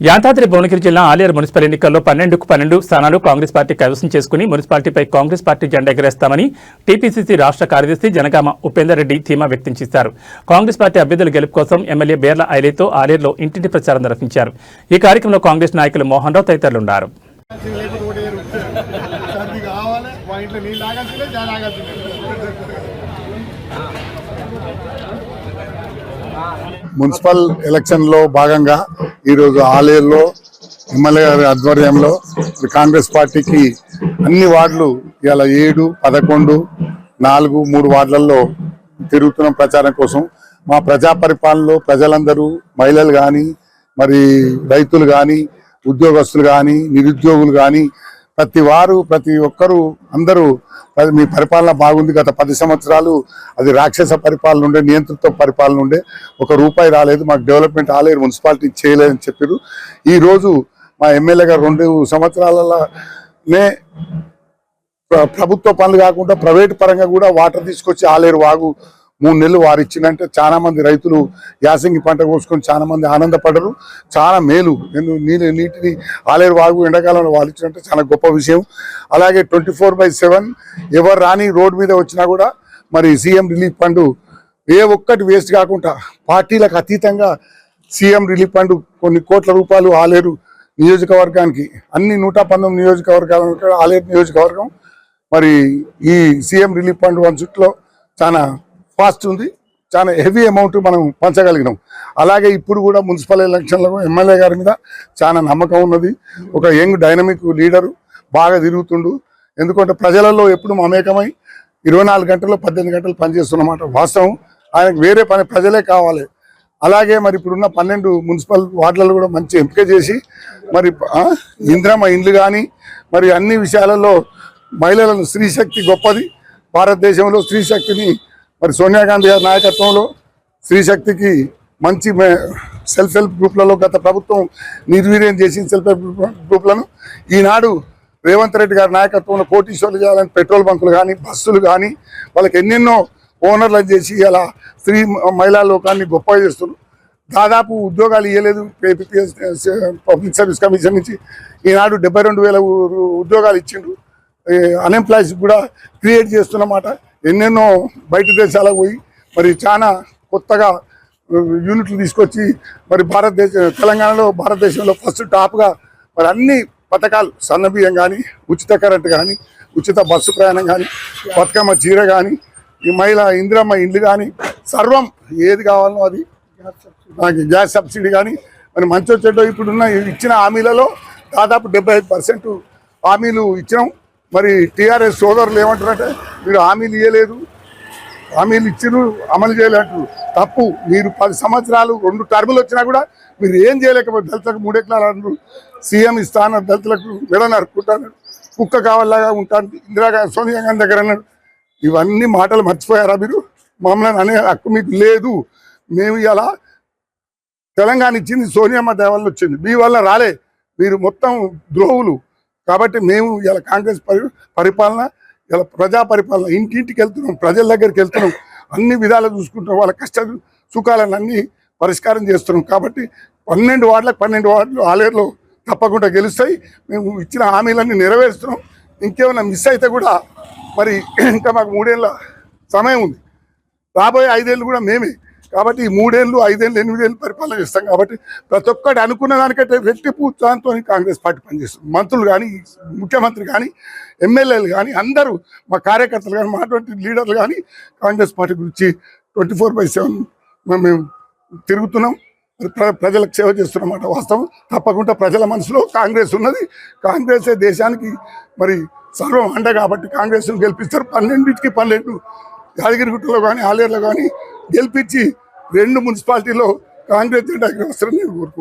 యాదాద్రి భువనగిరి జిల్లా ఆలేరు మున్సిపల్ ఎన్నికల్లో 12కు 12 స్థానాలు కాంగ్రెస్ పార్టీ కైవసం చేసుకుని మున్సిపాలిటీపై కాంగ్రెస్ పార్టీ జెండా ఎగరేస్తామని టీపీసీసీ రాష్ట్ర కార్యదర్శి జనగామ ఉపేందర్ రెడ్డి ధీమా వ్యక్తం చేశారు. కాంగ్రెస్ పార్టీ అభ్యర్థుల గెలుపు కోసం ఎమ్మెల్యే బేర్ల ఐలేతో ఆలేరులో ఇంటింటి ప్రచారం నిర్వహించారు. ఈ కార్యక్రమంలో కాంగ్రెస్ నాయకులు మోహన్ రావు తదితరులు ఉన్నారు. మున్సిపల్ ఎలక్షన్ లో భాగంగా ఈరోజు ఆలేరులో ఎమ్మెల్యే గారి ఆధ్వర్యంలో కాంగ్రెస్ పార్టీకి అన్ని వార్డులు ఇలా 7, 11, 4, 3 వార్డులలో తిరుగుతున్న ప్రచారం కోసం. మా ప్రజా పరిపాలనలో ప్రజలందరూ మహిళలు కానీ, మరి రైతులు కానీ, ఉద్యోగస్తులు కానీ, నిరుద్యోగులు కానీ ప్రతి ఒక్కరూ అందరూ మీ పరిపాలన బాగుంది. గత 10 సంవత్సరాలు అది రాక్షస పరిపాలన ఉండే, నియంత్రిత పరిపాలన ఉండే, ₹1 రాలేదు, మాకు డెవలప్మెంట్ ఆలేరు మున్సిపాలిటీ చేయలేదని చెప్పారు. ఈరోజు మా ఎమ్మెల్యే గారు 2 సంవత్సరాలనే ప్రభుత్వ పనులు కాకుండా ప్రైవేట్ పరంగా కూడా వాటర్ తీసుకొచ్చి ఆలేరు వాగు 3 నెలలు వారు ఇచ్చిందంటే చాలా మంది రైతులు యాసంగి పంట కోసుకొని చాలా మంది ఆనందపడరు. చాలా మేలు. నీటిని ఆలేరు వాగు ఎండాకాలంలో వాళ్ళు ఇచ్చినట్టే చాలా గొప్ప విషయం. అలాగే 24/7 ఎవరు రాని రోడ్డు మీద వచ్చినా కూడా మరి సీఎం రిలీఫ్ ఫండ్ ఏ ఒక్కటి వేస్ట్ కాకుండా పార్టీలకు అతీతంగా సీఎం రిలీఫ్ ఫండ్ కొన్ని కోట్ల రూపాయలు ఆలేరు నియోజకవర్గానికి, అన్ని 119 నియోజకవర్గాలు ఆలేరు నియోజకవర్గం మరి ఈ సీఎం రిలీఫ్ ఫండ్ 1 చుట్టూ చాలా ఫాస్ట్ ఉంది. చాలా హెవీ అమౌంట్ మనం పంచగలిగినాం. అలాగే ఇప్పుడు కూడా మున్సిపల్ ఎలక్షన్లకు ఎమ్మెల్యే గారి మీద చాలా నమ్మకం ఉన్నది. ఒక యంగ్ డైనమిక్ లీడరు, బాగా తిరుగుతుండు. ఎందుకంటే ప్రజలలో ఎప్పుడు మమేకమై 24 గంటల్లో 18 గంటలు పనిచేస్తున్నమాట వాస్తవం. ఆయనకు వేరే పని ప్రజలే కావాలి. అలాగే మరి ఇప్పుడున్న 12 మున్సిపల్ వార్డులలో కూడా మంచి ఎంపిక చేసి మరి ఇంద్రమ్మ ఇండ్లు కానీ మరి అన్ని విషయాలలో మహిళలను స్త్రీశక్తి గొప్పది. భారతదేశంలో స్త్రీశక్తిని మరి సోనియా గాంధీ గారి నాయకత్వంలో స్త్రీశక్తికి మంచి సెల్ఫ్ హెల్ప్ గ్రూప్లలో గత ప్రభుత్వం నిర్వీర్యం చేసిన సెల్ఫ్ హెల్ప్ గ్రూప్లను ఈనాడు రేవంత్ రెడ్డి గారి నాయకత్వంలో కోటీశ్వర్లు చేయాలని పెట్రోల్ బంకులు కానీ, బస్సులు కానీ వాళ్ళకి ఎన్నెన్నో ఓనర్లను చేసి అలా స్త్రీ మహిళా లోకాన్ని గొప్పగా చేస్తున్నారు. దాదాపు ఉద్యోగాలు ఇవ్వలేదు పబ్లిక్ సర్వీస్ కమిషన్ నుంచి. ఈనాడు 72,000 ఉద్యోగాలు ఇచ్చిండ్రు. అన్ఎంప్లాయీస్ కూడా క్రియేట్ చేస్తున్నమాట. ఎన్నెన్నో బయట దేశాలకు పోయి మరి చాలా కొత్తగా యూనిట్లు తీసుకొచ్చి మరి తెలంగాణలో భారతదేశంలో ఫస్ట్ టాప్గా మరి అన్ని పథకాలు, సన్నబియ్యం కానీ, ఉచిత కరెంట్ కానీ, ఉచిత బస్సు ప్రయాణం కానీ, బతుకమ్మ చీర కానీ, ఈ మహిళ ఇందిరమ్మ ఇండ్లు కానీ, సర్వం ఏది కావాలనో అది, గ్యాస్ సబ్సిడీ కానీ మరి మంచి చెడ్డ ఇప్పుడున్న ఇచ్చిన హామీలలో దాదాపు 75% హామీలు ఇచ్చినాం. మరి టీఆర్ఎస్ సోదరులు ఏమంటారంటే మీరు హామీలు ఇవ్వలేదు, హామీలు ఇచ్చిరు, అమలు చేయలేరు. తప్పు. మీరు 10 సంవత్సరాలు 2 టర్ములు వచ్చినా కూడా మీరు ఏం చేయలేకపోతే దళితులకు 3 ఎకరాలు అంటారు, సీఎం ఇస్తాను, దళితులకు మెడ నరుక్కుంటాను, కుక్క కావాలాగా ఉంటాను, సోనియా గాంధీ దగ్గర అన్నాడు. ఇవన్నీ మాటలు మర్చిపోయారా మీరు? మమ్మల్ని అనే హక్కు మీకు లేదు. మేము ఇలా తెలంగాణ ఇచ్చింది సోనియమ్మ దేవ వల్ల వచ్చింది, మీ వల్ల రాలే. మీరు మొత్తం ద్రోహులు. కాబట్టి మేము ఇలా కాంగ్రెస్ పరిపాలన, ఇలా ప్రజా పరిపాలన, ఇంటింటికి వెళ్తున్నాం, ప్రజల దగ్గరికి వెళ్తున్నాం, అన్ని విధాలు చూసుకుంటున్నాం, వాళ్ళ కష్ట సుఖాలను అన్ని పరిష్కారం చేస్తున్నాం. కాబట్టి 12 వార్డులు ఆలేరులో తప్పకుండా గెలుస్తాయి. మేము ఇచ్చిన హామీలన్నీ నెరవేరుస్తున్నాం. ఇంకేమైనా మిస్ అయితే కూడా మరి ఇంకా మాకు 3 ఏళ్ళ సమయం ఉంది. రాబోయే 5 ఏళ్ళు కూడా మేమే. కాబట్టి ఈ 3 ఏళ్ళు, 5 ఏళ్ళు, 8 ఏళ్ళు పరిపాలన చేస్తాం. కాబట్టి ప్రతి ఒక్కటి అనుకున్న దానికంటే రెట్టింపు ఉత్సాహంతో కాంగ్రెస్ పార్టీ పనిచేస్తుంది. మంత్రులు కానీ, ముఖ్యమంత్రి కానీ, ఎమ్మెల్యేలు కానీ, అందరూ మా కార్యకర్తలు కానీ, మాటువంటి లీడర్లు కానీ కాంగ్రెస్ పార్టీ గురించి 24/7 మేము తిరుగుతున్నాం. ప్రజలకు సేవ చేస్తున్నమాట వాస్తవం. తప్పకుండా ప్రజల మనసులో కాంగ్రెస్ ఉన్నది. కాంగ్రెసే దేశానికి మరి సర్వం అండ. కాబట్టి కాంగ్రెస్ను గెలిపిస్తారు. 12కి 12 యాదగిరిగుట్టలో కానీ, ఆలేరులో కానీ గెలిపించి 2 మున్సిపాలిటీలో కాంగ్రెస్ జెండా ఎగరవేస్తారని నేను కోరుకుంటున్నాను.